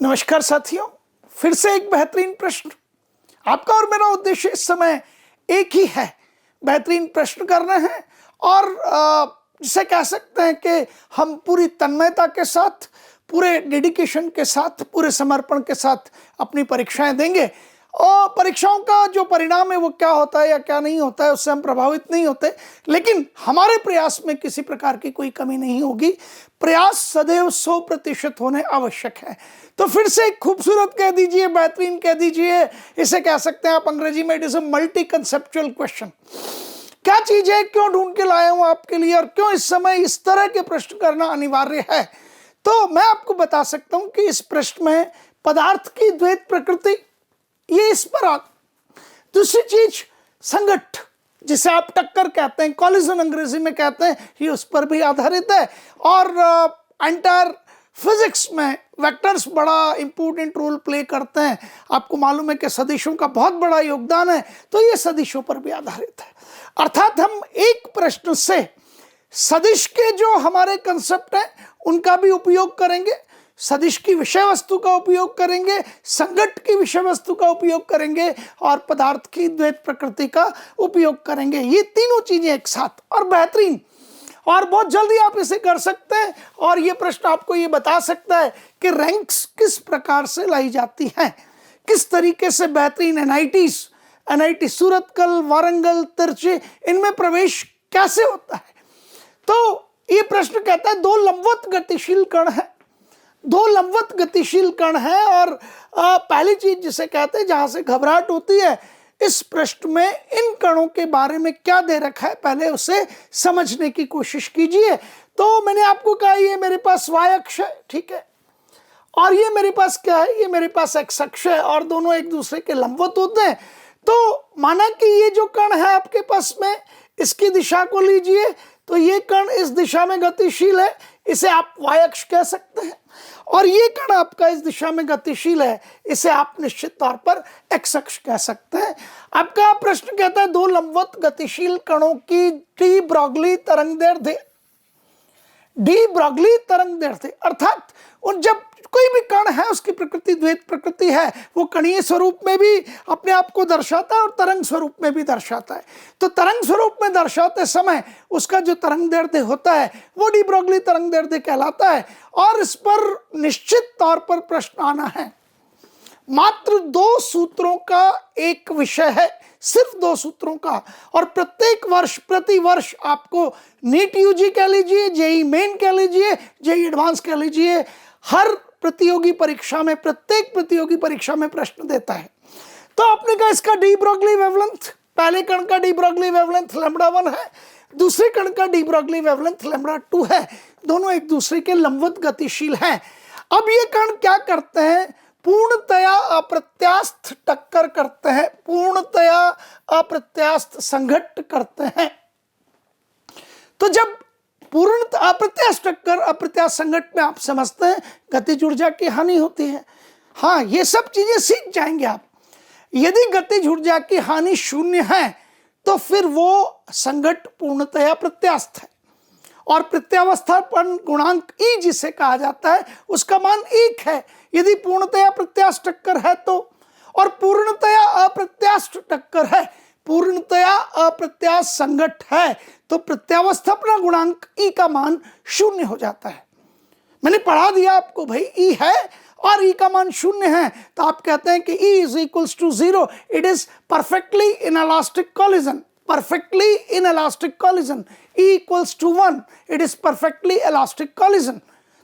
नमस्कार साथियों, फिर से एक बेहतरीन प्रश्न। आपका और मेरा उद्देश्य इस समय एक ही है, बेहतरीन प्रश्न करना है और जिसे कह सकते हैं कि हम पूरी तन्मयता के साथ, पूरे डेडिकेशन के साथ, पूरे समर्पण के साथ अपनी परीक्षाएं देंगे। और परीक्षाओं का जो परिणाम है वो क्या होता है या क्या नहीं होता है उससे हम प्रभावित नहीं होते, लेकिन हमारे प्रयास में किसी प्रकार की कोई कमी नहीं होगी। प्रयास सदैव 100% होने आवश्यक है। तो फिर से एक खूबसूरत कह दीजिए, बेहतरीन कह दीजिए, इसे कह सकते हैं आप अंग्रेजी में, it is a multi conceptual question. क्या चीज है, क्यों ढूंढ के लाया हूं आपके लिए और क्यों इस समय इस तरह के प्रश्न करना अनिवार्य है? तो मैं आपको बता सकता हूं कि इस प्रश्न में पदार्थ की द्वैत प्रकृति, ये इस पर दूसरी चीज संघट्ट, जिसे आप टक्कर कहते हैं, कॉलिजन अंग्रेजी में कहते हैं, ये उस पर भी आधारित है। और एंटायर फिजिक्स में वेक्टर्स बड़ा इंपॉर्टेंट रोल प्ले करते हैं। आपको मालूम है कि सदिशों का बहुत बड़ा योगदान है, तो ये सदिशों पर भी आधारित है। अर्थात हम एक प्रश्न से सदिश के जो हमारे कंसेप्ट हैं उनका भी उपयोग करेंगे, सदिश की विषय वस्तु का उपयोग करेंगे, संघट्ट की विषय वस्तु का उपयोग करेंगे और पदार्थ की द्वैत प्रकृति का उपयोग करेंगे। ये तीनों चीजें एक साथ और बेहतरीन, और बहुत जल्दी आप इसे कर सकते हैं। और ये प्रश्न आपको ये बता सकता है कि रैंक्स किस प्रकार से लाई जाती हैं, किस तरीके से बेहतरीन एनआईटी सूरतकल, वारंगल, तिरछी, इनमें प्रवेश कैसे होता है। तो ये प्रश्न कहता है दो लंबवत गतिशील कण है, दो लंबवत गतिशील कण है और पहली चीज जिसे कहते हैं जहां से घबराहट होती है, इस प्रश्न में इन कणों के बारे में क्या दे रखा है पहले उसे समझने की कोशिश कीजिए। तो मैंने आपको कहा ये मेरे पास y अक्ष है, ठीक है, और ये मेरे पास क्या है, ये मेरे पास x अक्ष है और दोनों एक दूसरे के लंबवत होते हैं। तो माना कि ये जो कण है आपके पास में, इसकी दिशा को लीजिए, तो ये कण इस दिशा में गतिशील है, इसे आप y अक्ष कह सकते हैं, और ये कण आपका इस दिशा में गतिशील है, इसे आप निश्चित तौर पर x अक्ष कह सकते हैं। आपका प्रश्न कहता है दो लंबवत गतिशील कणों की डी ब्रोगली तरंगदैर्ध्य, डी ब्रोगली तरंगदैर्ध्य, अर्थात उन जब कोई भी कण है उसकी प्रकृति द्वैत प्रकृति है, वो कणीय स्वरूप में भी अपने आप को दर्शाता है और तरंग स्वरूप में भी दर्शाता है। तो तरंग स्वरूप में दर्शाते समय उसका जो तरंगदैर्ध्य होता है वो डी ब्रोगली तरंगदैर्ध्य कहलाता है। और इस पर निश्चित तौर पर प्रश्न आना है। मात्र 2 सूत्रों का एक विषय है, सिर्फ 2 सूत्रों का, और प्रत्येक वर्ष, प्रति वर्ष आपको नीट यूजी कह लीजिए, जेई मेन कह लीजिए, जेई एडवांस कह लीजिए, हर प्रतियोगी परीक्षा में, प्रत्येक प्रतियोगी परीक्षा में प्रश्न देता है। तो आपने कहा इसका डी ब्रोगली वेवलेंथ, पहले कण का डी ब्रोगली वेवलेंथ λ1 है, दूसरे कण का डी ब्रोगली वेवलेंथ λ2 है, दोनों एक दूसरे के लंबवत गतिशील हैं। अब ये कण क्या करते हैं, पूर्णतया अप्रत्यास्थ टक्कर करते हैं, पूर्णतया अप्रत्यास्थ संघट्ट करते हैं। तो जब पूर्ण अप्रत्यास्थ टक्कर, अप्रत्यास्थ संघट्ट में आप समझते हैं गतिज ऊर्जा की हानि होती है। हाँ, ये सब चीजें सीख जाएंगे आप। यदि गतिज ऊर्जा की हानि 0 है तो फिर वो संघट्ट पूर्णतया प्रत्यास्थ है, और प्रत्यावस्थापन गुणांक ई जिसे कहा जाता है उसका मान 1 है यदि पूर्णतया प्रत्यास्थ टक्कर है तो, और पूर्णतया अप्रत्यास्थ टक्कर है, पूर्णतया अप्रत्यास्थ संघट्ट है तो प्रत्यावस्थापन गुणांक ई का मान 0 हो जाता है। मैंने पढ़ा दिया आपको भाई, ई है और ई का मान 0 है, तो आप कहते हैं कि E is equals to 0, it is perfectly inelastic collision, perfectly inelastic collision, E equals to 1, it is perfectly elastic collision.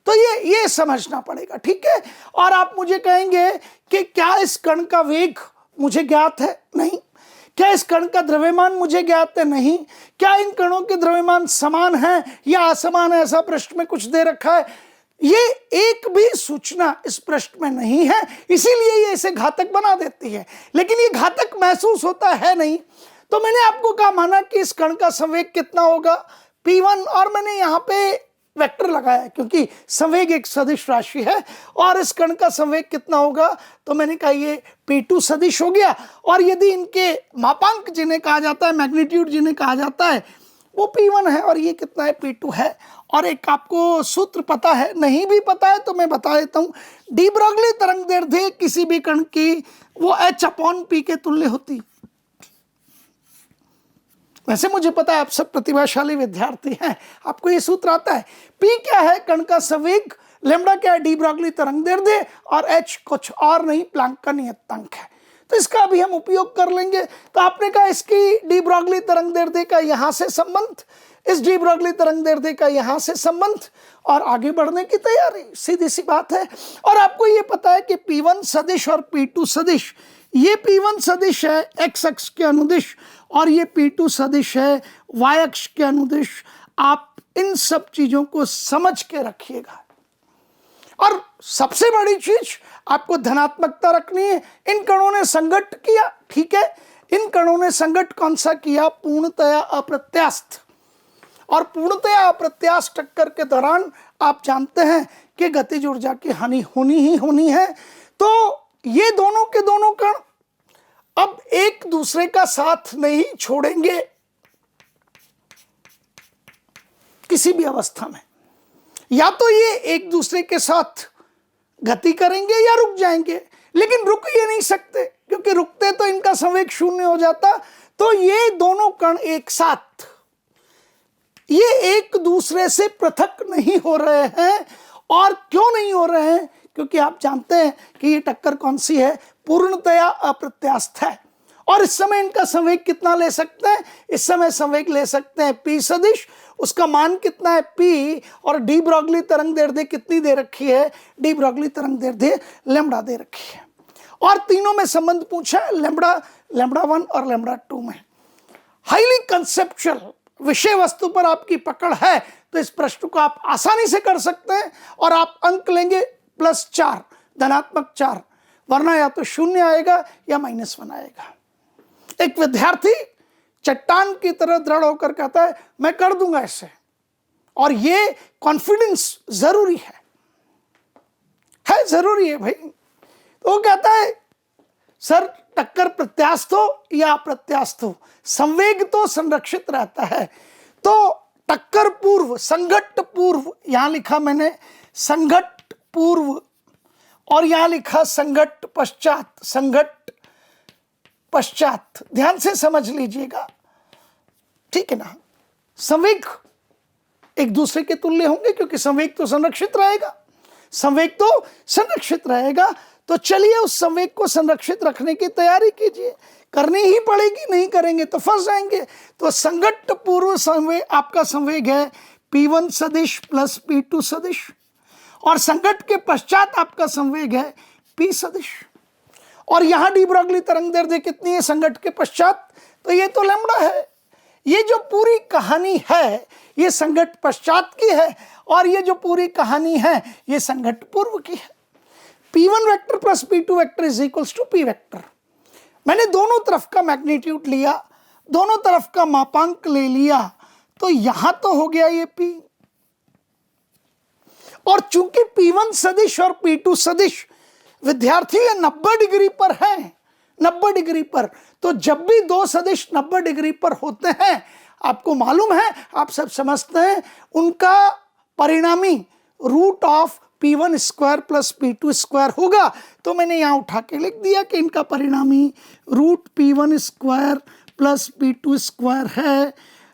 तो ये समझना पड़ेगा, ठीक है। और आप मुझे कहेंगे कि क्या इस कण का वेग मुझे ज्ञात है? नहीं। क्या इस कण का द्रव्यमान मुझे ज्ञात है? नहीं। क्या इन कणों के द्रव्यमान समान है या असमान है, ऐसा प्रश्न में कुछ दे रखा है? ये एक भी सूचना इस प्रश्न में नहीं है, इसीलिए ये इसे घातक बना देती है, लेकिन ये घातक महसूस होता है नहीं। तो मैंने आपको कहा, माना कि इस कण का संवेग कितना होगा, P1, और मैंने यहाँ पे वेक्टर लगाया क्योंकि संवेग एक सदिश राशि है, और इस कण का संवेग कितना होगा, तो मैंने कहा ये P2 सदिश हो गया। और यदि इनके मापांक जिन्हें कहा जाता है, मैग्नीट्यूड जिन्हें कहा जाता है, वो P1 है और ये कितना है, P2 है। और एक आपको सूत्र पता है, नहीं भी पता है तो मैं बता देता हूँ, डी ब्रोगली तरंग दैर्ध्य किसी भी कण की वो H/P के तुल्य होती। वैसे मुझे पता है आप सब प्रतिभाशाली विद्यार्थी हैं, आपको ये सूत्र आता है। P क्या है, कण का संवेग, लैम्डा क्या है, डी ब्रोगली तरंग दैर्ध्य, और H कुछ और नहीं, प्लैंक का नियतांक है। तो इसका भी हम उपयोग कर लेंगे। तो आपने कहा इसकी डी ब्रोगली तरंग दैर्ध्य का यहां से संबंध, इस डी ब्रोगली तरंग दैर्ध्य का यहां से संबंध, और आगे बढ़ने की तैयारी, सीधी सी बात है। और आपको ये पता है कि P1 सदिश और P2 सदिश, ये P1 सदिश है x अक्ष के अनुदिश और ये P2 सदिश है y अक्ष के अनुदिश। आप इन सब चीजों को समझ के रखिएगा। और सबसे बड़ी चीज आपको धनात्मकता रखनी है। इन कणों ने संघट्ट किया, ठीक है, इन कणों ने संघट्ट कौन सा किया, पूर्णतया अप्रत्यास्थ। और पूर्णतया अप्रत्यास्थ टक्कर के दौरान आप जानते हैं कि गतिज ऊर्जा की हानि होनी ही होनी है। तो ये दोनों के दोनों कण अब एक दूसरे का साथ नहीं छोड़ेंगे किसी भी अवस्था में। या तो ये एक दूसरे के साथ गति करेंगे या रुक जाएंगे, लेकिन रुक ये नहीं सकते, क्योंकि रुकते तो इनका संवेग शून्य हो जाता। तो ये दोनों कण एक साथ, ये एक दूसरे से पृथक नहीं हो रहे हैं। और क्यों नहीं हो रहे हैं, क्योंकि आप जानते हैं कि ये टक्कर कौन सी है, पूर्णतया अप्रत्यास्थ है। और इस समय इनका संवेग कितना ले सकते हैं, इस समय संवेग ले सकते हैं P सदिश, उसका मान कितना है P, और डी ब्रोगली तरंग दैर्ध्य कितनी दे रखी है, डी ब्रोगली तरंग दैर्ध्य लैम्डा दे रखी है। और तीनों में संबंध पूछा है, लैम्डा, लैम्डा 1 और लैम्डा 2 में। हाईली कंसेप्चुअल विषय वस्तु पर आपकी पकड़ है तो इस प्रश्न को आप आसानी से कर सकते हैं। और आप अंक लेंगे +4, धनात्मक 4, वरना या तो 0 आएगा या -1 आएगा। एक विद्यार्थी चट्टान की तरह दृढ़ होकर कहता है मैं कर दूंगा ऐसे, और ये कॉन्फिडेंस जरूरी है जरूरी है भाई। तो वो कहता है सर टक्कर प्रत्यास्थ हो या अप्रत्यास्थ हो, संवेग तो संरक्षित रहता है। तो टक्कर पूर्व, संघट्ट पूर्व, यहां लिखा मैंने संघट्ट पूर्व, और यहां लिखा संघट्ट पश्चात, संघट्ट पश्चात, ध्यान से समझ लीजिएगा, ठीक है ना। संवेग एक दूसरे के तुल्य होंगे, क्योंकि संवेग तो संरक्षित रहेगा, संवेग तो संरक्षित रहेगा। तो चलिए उस संवेग को संरक्षित रखने की तैयारी कीजिए, करनी ही पड़ेगी, नहीं करेंगे तो फंस जाएंगे। तो संघट्ट पूर्व संवेग, आपका संवेग है P1 सदिश प्लस P2 सदिश, और संघट्ट के पश्चात आपका संवेग है P सदिश। और यहां डी ब्रोगली तरंग दैर्ध्य कितनी है संघट्ट के पश्चात, तो ये तो लैम्डा है। ये जो पूरी कहानी है ये संघट्ट पश्चात की है, और ये जो पूरी कहानी है ये संघट्ट पूर्व की है। P1 vector plus P2 vector is equals to P vector. मैंने दोनों तरफ का मैग्नीट्यूड लिया, दोनों तरफ का मापांक ले लिया, तो यहां तो हो गया ये P। और चूंकि P1 सदिश और P2 सदिश विद्यार्थी ये 90 डिग्री पर है, 90 डिग्री पर। तो जब भी दो सदिश 90 डिग्री पर होते हैं, आपको मालूम है, आप सब समझते हैं, उनका परिणामी root of P1 square plus P2 square होगा। तो मैंने यहां उठा के लिख दिया कि इनका परिणामी root P1 square plus P2 square है।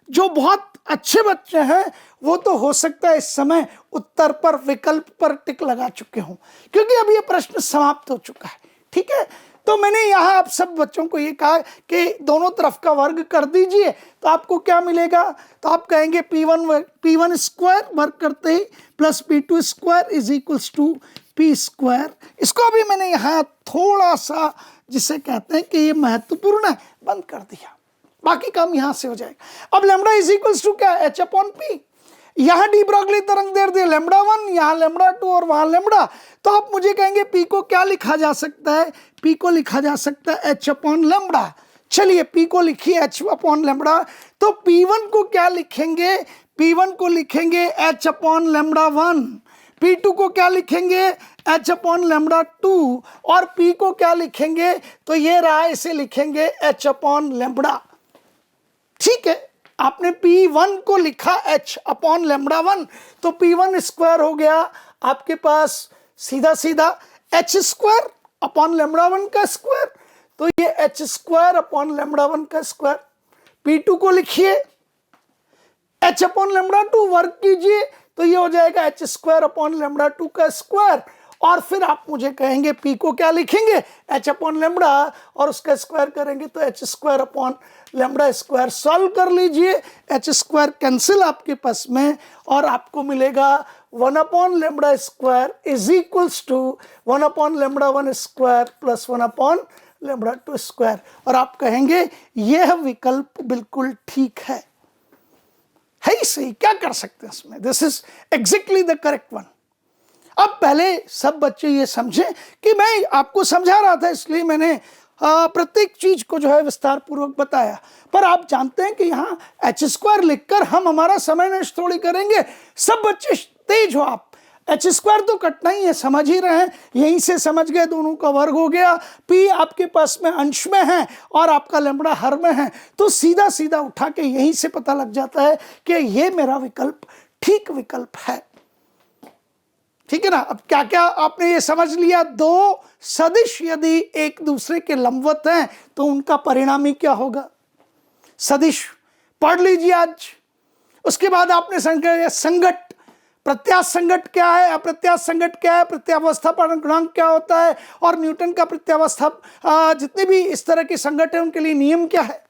जो बहुत अच्छे बच्चे हैं वो तो हो सकता है इस समय उत्तर पर, विकल्प पर टिक लगा चुके हों, क्योंकि अब ये प्रश्न समाप्त हो चुका है, ठीक है। तो मैंने यहाँ आप सब बच्चों को ये कहा कि दोनों तरफ का वर्ग कर दीजिए, तो आपको क्या मिलेगा, तो आप कहेंगे P1 स्क्वायर वर्ग करते ही plus P2 square is equals to P square. इसको अभी मैंने यहाँ थोड़ा सा, जिसे कहते हैं कि ये महत्वपूर्ण है, बंद कर दिया, बाकी काम यहां से हो जाएगा। अब लैम्डा इज इक्वल्स टू क्या, H/P। यहां डी ब्रोगली तरंग दैर्ध्य लैम्डा 1, यहां लैम्डा 2 और वहां लैम्डा। तो आप मुझे कहेंगे P को क्या लिखा जा सकता है, P को लिखा जा सकता है H/λ। चलिए P को लिखिए H/λ। तो P1 को क्या लिखेंगे, P1 को लिखेंगे H/λ1, P2 को क्या लिखेंगे H/λ2, और P को क्या लिखेंगे, तो ये रहा, इसे लिखेंगे H/λ। ठीक है, आपने P1 को लिखा h अपॉन लैम्बडा 1, तो P1 स्क्वायर हो गया आपके पास सीधा सीधा h स्क्वायर अपॉन लैम्बडा 1 का स्क्वायर, तो ये h स्क्वायर अपॉन लैम्बडा 1 का स्क्वायर। P2 को लिखिए h अपॉन लैम्बडा 2 वर्क कीजिए, तो ये हो जाएगा h स्क्वायर अपॉन लैम्बडा 2 का स्क्वायर। और फिर आप मुझे कहेंगे P को क्या लिखेंगे, h अपॉन लैम्बडा और उसका स्क्वायर करेंगे तो h square upon lambda square. Solve कर लीजिए, h स्क्वायर कैंसिल आपके पास में और आपको मिलेगा 1 upon lambda square is equals to 1 upon lambda 1 square plus 1 upon lambda 2 square. और आप कहेंगे यह विकल्प बिल्कुल ठीक है ही सही, क्या कर सकते हैं इसमें, this is exactly the correct one. अब पहले सब बच्चे ये समझें कि मैं आपको समझा रहा था, इसलिए मैंने प्रत्येक चीज को जो है विस्तार पूर्वक बताया। पर आप जानते हैं कि यहाँ h स्क्वायर लिखकर हम हमारा समय नष्ट थोड़ी करेंगे। सब बच्चे तेज हो आप, h स्क्वायर तो कटना ही है, समझ ही रहे हैं, यहीं से समझ गए, दोनों का वर्ग हो गया। p आपके पास में अंश में है और आपका लैम्बडा हर में है, तो सीधा सीधा उठा के यहीं से पता लग जाता है कि ये मेरा विकल्प ठीक विकल्प है। ठीक है ना। अब क्या क्या आपने ये समझ लिया, दो सदिश यदि एक दूसरे के लंबवत हैं तो उनका परिणामी क्या होगा, सदिश पढ़ लीजिए आज। उसके बाद आपने संगत, प्रत्यास्थ संगत क्या है, अप्रत्यास्थ संगत क्या है, प्रत्यावस्था गुणांक क्या होता है, और न्यूटन का प्रत्यावस्था, जितने भी इस तरह के संगत है उनके लिए नियम क्या है,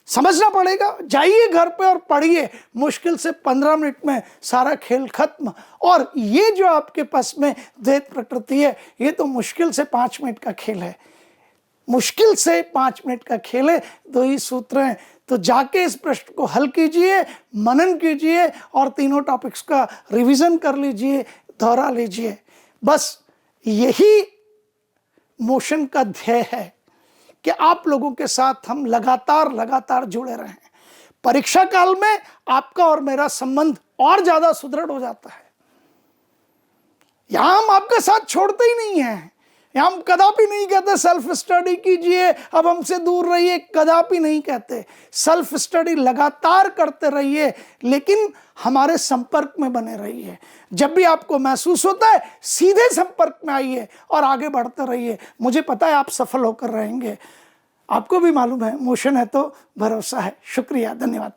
समझना पड़ेगा। जाइए घर पे और पढ़िए, मुश्किल से 15 मिनट में सारा खेल खत्म। और ये जो आपके पास में द्वैत प्रकृति है, ये तो मुश्किल से 5 मिनट का खेल है, मुश्किल से 5 मिनट का खेल है, 2 ही सूत्र हैं। तो जाके इस प्रश्न को हल कीजिए, मनन कीजिए और तीनों टॉपिक्स का रिवीजन कर लीजिए, दोहरा लीजिए। बस यही मोशन का ध्येय है कि आप लोगों के साथ हम लगातार जुड़े रहें। परीक्षा काल में आपका और मेरा संबंध और ज्यादा सुदृढ़ हो जाता है। यहां हम आपका साथ छोड़ते ही नहीं हैं, यहां हम कदापि नहीं कहते सेल्फ स्टडी कीजिए, अब हमसे दूर रहिए, कदापि नहीं कहते। सेल्फ स्टडी लगातार करते रहिए, लेकिन हमारे संपर्क में बने रहिए। जब भी आपको महसूस होता है सीधे संपर्क में आइए और आगे बढ़ते रहिए। मुझे पता है आप सफल होकर रहेंगे, आपको भी मालूम है, मोशन है तो भरोसा है। शुक्रिया, धन्यवाद।